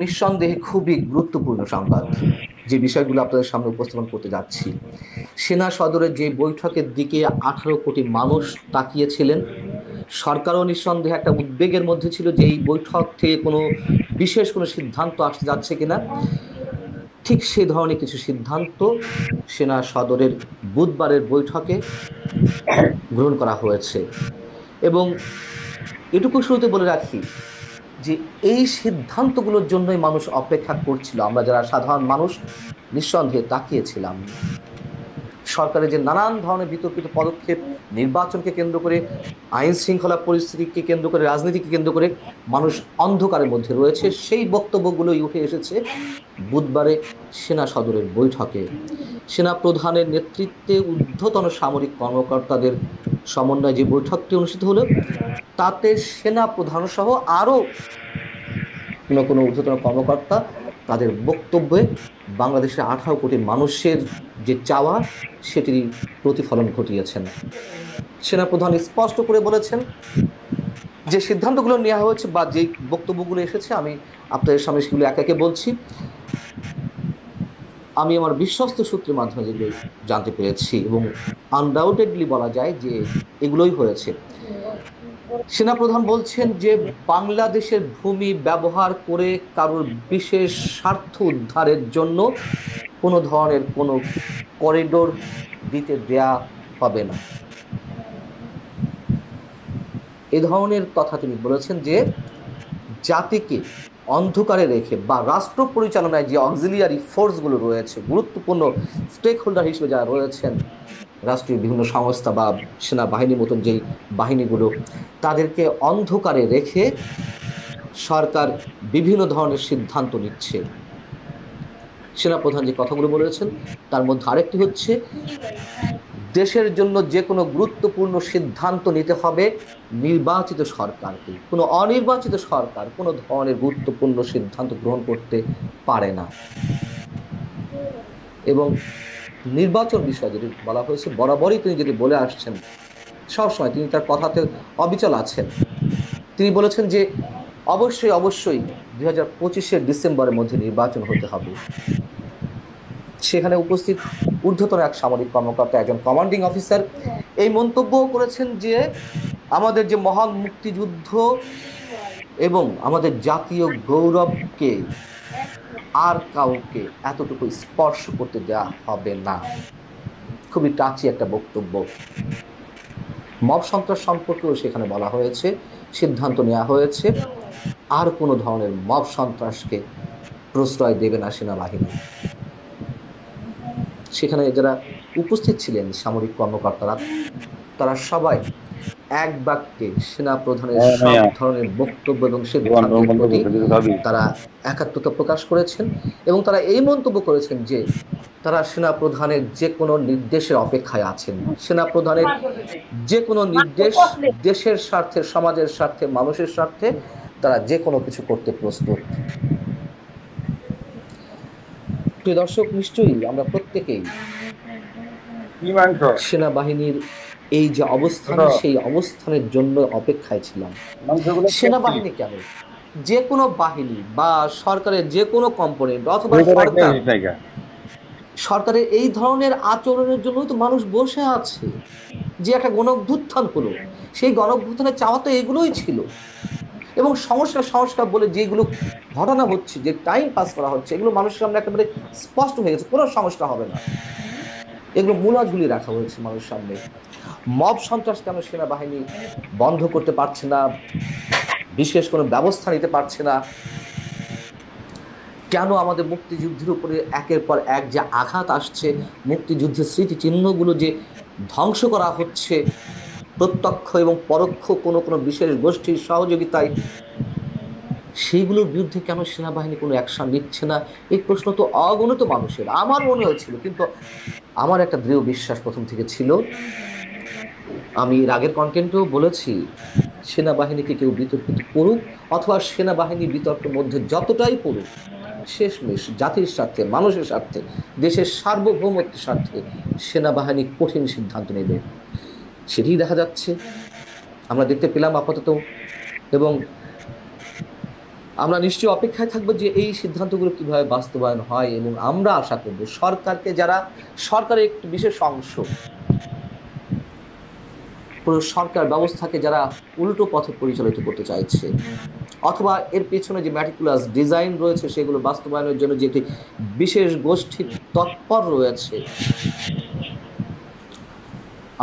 নিঃসন্দেহে খুবই গুরুত্বপূর্ণ সংবাদ, যে বিষয়গুলো আপনাদের সামনে উপস্থাপন করতে যাচ্ছি। সেনা সদরের যে বৈঠকের দিকে 18 কোটি মানুষ তাকিয়েছিলেন, সরকারও নিঃসন্দেহে একটা উদ্বেগের মধ্যে ছিল যে এই বৈঠক থেকে কোনো বিশেষ কোনো সিদ্ধান্ত আসতে যাচ্ছে কিনা। ঠিক সেই ধরনের কিছু সিদ্ধান্ত সেনা সদরের বুধবারের বৈঠকে গ্রহণ করা হয়েছে। এবং এটুকু শুরুতে বলে রাখি যে এই সিদ্ধান্তগুলোর জন্যই মানুষ অপেক্ষা করছিল। আমরা যারা সাধারণ মানুষ নিঃসন্দেহে তাকিয়েছিলাম। সরকারের যে নানান ধরনের বিতর্কিত পদক্ষেপ, নির্বাচনকে কেন্দ্র করে, আইন শৃঙ্খলা পরিস্থিতিকে কেন্দ্র করে, রাজনীতিকে কেন্দ্র করে মানুষ অন্ধকারের মধ্যে রয়েছে, সেই বক্তব্যগুলোই উঠে এসেছে বুধবারে সেনা সদরের বৈঠকে। সেনা প্রধানের নেতৃত্বে ঊর্ধ্বতন সামরিক কর্মকর্তাদের সমন্বয়ে যে বৈঠকটি অনুষ্ঠিত হলো, তাতে সেনা প্রধান সহ আরও কোনো ঊর্ধ্বতন কর্মকর্তা তাদের বক্তব্যে বাংলাদেশের 18 কোটি মানুষের যে চাওয়া সেটির প্রতিফলন ঘটিয়েছেন। সেনাপ্রধান স্পষ্ট করে বলেছেন যে সিদ্ধান্তগুলো নেওয়া হয়েছে বা যে বক্তব্যগুলো এসেছে, আমি আপনাদের সামনে সেগুলো একে একে বলছি। আমি আমার বিশ্বস্ত সূত্রের মাধ্যমে যেগুলো জানতে পেরেছি এবং আনডাউটেডলি বলা যায় যে এগুলোই হয়েছে। সেনাপ্রধান বলছেন যে বাংলাদেশের ভূমি ব্যবহার করে কারোর বিশেষ স্বার্থ উদ্ধারের জন্য কোনো ধরনের কোনো করিডোর দিতে দেয়া হবে না। এ ধরনের কথা তিনি বলেছেন যে জাতিকে অন্ধকারে রেখে বা রাষ্ট্র পরিচালনায় যে অক্সিলিয়ারি ফোর্সগুলো রয়েছে, গুরুত্বপূর্ণ স্টেক হোল্ডার হিসেবে যারা রয়েছেন, রাষ্ট্রীয় বিভিন্ন সংস্থা বা সেনাবাহিনীর মতন যেই বাহিনীগুলো, তাদেরকে অন্ধকারে রেখে সরকার বিভিন্ন ধরনের সিদ্ধান্ত নিচ্ছে। সেনাপ্রধান যে কথাগুলো বলেছেন তার মধ্যে আরেকটি হচ্ছে, দেশের জন্য যে কোনো গুরুত্বপূর্ণ সিদ্ধান্ত নিতে হবে নির্বাচিত সরকারকে। কোনো অনির্বাচিত সরকার কোনো ধরনের গুরুত্বপূর্ণ সিদ্ধান্ত গ্রহণ করতে পারে না। এবং নির্বাচন বিষয়ে যেটি বলা হয়েছে, বরাবরই তিনি যেটি বলে আসছেন, সবসময় তিনি তার কথাতে অবিচল আছেন। তিনি বলেছেন যে অবশ্যই 2025 ডিসেম্বরের মধ্যে নির্বাচন হতে হবে। সেখানে উপস্থিত ঊর্ধ্বতন এক সামরিক কর্মকর্তা, একজন কমান্ডিং অফিসার, এই মন্তব্যও করেছেন যে আমাদের যে মহান মুক্তিযুদ্ধ এবং আমাদের জাতীয় গৌরবকে আর কাউকে এতটুকু স্পর্শ করতে দেওয়া হবে না। খুবই টাচি একটা বক্তব্য। মব সন্ত্রাস সম্পর্কেও সেখানে বলা হয়েছে, সিদ্ধান্ত নেওয়া হয়েছে আর কোনো ধরনের মব সন্ত্রাসকে প্রশ্রয় দেবে না সেনাবাহিনী। সেখানে যারা উপস্থিত ছিলেন সামরিক কর্মকর্তারা, তারা সবাই এক বাক্যে সেনা প্রধানের সব ধরনের বক্তব্য এবং সিদ্ধান্তের প্রতি তারা একাত্মতা প্রকাশ করেছেন এবং তারা এই মন্তব্য করেছেন যে তারা সেনা প্রধানের যে কোনো নির্দেশের অপেক্ষায় আছেন। সেনা প্রধানের যে কোনো নির্দেশ দেশের স্বার্থে, সমাজের স্বার্থে, মানুষের স্বার্থে তারা যে কোনো কিছু করতে প্রস্তুত। প্রিয় দর্শক, নিশ্চয়ই আমরা প্রত্যেকেই সেনাবাহিনীর এই যে অবস্থান, সেই অবস্থানের জন্য অপেক্ষায় ছিলাম। সেনাবাহিনী কেন, যে কোনো বাহিনী বা সরকারের যে কোনো কম্পোনেন্ট অথবা সরকারের এই ধরনের আচরণের জন্যই তো মানুষ বসে আছে। যে একটা গণঅভ্যুত্থান হলো, সেই গণঅভ্যুত্থানের চাওয়া তো এগুলোই ছিল। এবং সংস্কার বলে যেগুলো ঘটনা হচ্ছে, যে টাইম পাস করা হচ্ছে, এগুলো মানুষের সামনে একেবারে স্পষ্ট হয়ে গেছে, কোনো সংস্কার হবে না। এগুলো মূলা ঝুলিয়ে রাখা হয়েছে মানুষের সামনে। মব সন্ত্রাস কেন সেনাবাহিনী বন্ধ করতে পারছে না, বিশেষ কোনো ব্যবস্থা নিতে পারছে না? কেন আমাদের মুক্তিযুদ্ধের উপরে একের পর এক যে আঘাত আসছে, মুক্তিযুদ্ধের স্মৃতিচিহ্নগুলো যে ধ্বংস করা হচ্ছে প্রত্যক্ষ এবং পরোক্ষ কোনো কোনো বিশেষ গোষ্ঠীর সহযোগিতায়, সেইগুলোর বিরুদ্ধে কেন সেনাবাহিনী কোনো অ্যাকশন নিচ্ছে না? এই প্রশ্ন তো অগণিত মানুষের, আমার মনে হয়েছিল। কিন্তু আমার একটা দৃঢ় বিশ্বাস প্রথম থেকে ছিল, আমি এর আগের কন্টেন্টেও বলেছি, সেনাবাহিনীকে কেউ বিতর্কিত করুক অথবা সেনাবাহিনী বিতর্কের মধ্যে যতটাই পড়ুক, শেষমেশ জাতির স্বার্থে, মানুষের স্বার্থে, দেশের সার্বভৌমত্বের স্বার্থে সেনাবাহিনী কঠিন সিদ্ধান্ত নেবে। সেটাই দেখা যাচ্ছে, আমরা দেখতে পেলাম আপাতত। এবং আমরা নিশ্চয়ই অপেক্ষায় থাকবো যে এই সিদ্ধান্তগুলো কীভাবে বাস্তবায়ন হয়, এবং আমরা আশা করব সরকারকে, যারা সরকারের একটি বিশেষ অংশ, পুরো সরকার ব্যবস্থাকে যারা উল্টো পথে পরিচালিত করতে চাইছে, অথবা এর পেছনে যে ম্যাটিকুলাস ডিজাইন রয়েছে সেগুলো বাস্তবায়নের জন্য যে একটি বিশেষ গোষ্ঠী তৎপর রয়েছে,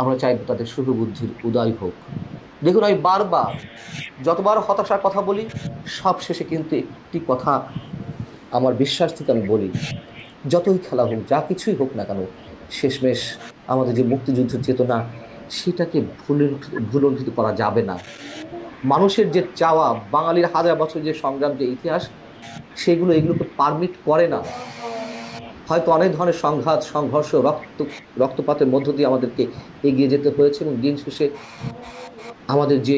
আমরা চাইব তাদের শুভবুদ্ধির উদয় হোক। দেখুন, আমি বারবার যতবার হতাশার কথা বলি, সব শেষে কিন্তু একটি কথা আমার বিশ্বাস থেকে আমি বলি, যতই খেলা হোক, যা কিছুই হোক না কেন, শেষমেশ আমাদের যে মুক্তিযুদ্ধের চেতনা, সেটাকে ভুলুণ্ঠিত করা যাবে না। মানুষের যে চাওয়া, বাঙালির হাজার বছর যে সংগ্রাম, যে ইতিহাস, এগুলোকে পারমিট করে না। হয়তো অনেক ধরনের সংঘাত, সংঘর্ষ, রক্তপাতের মধ্য দিয়ে আমাদেরকে এগিয়ে যেতে হয়েছে, এবং দিন শেষে আমাদের যে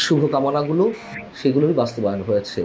শুভকামনাগুলো, সেগুলোই বাস্তবায়ন হয়েছে।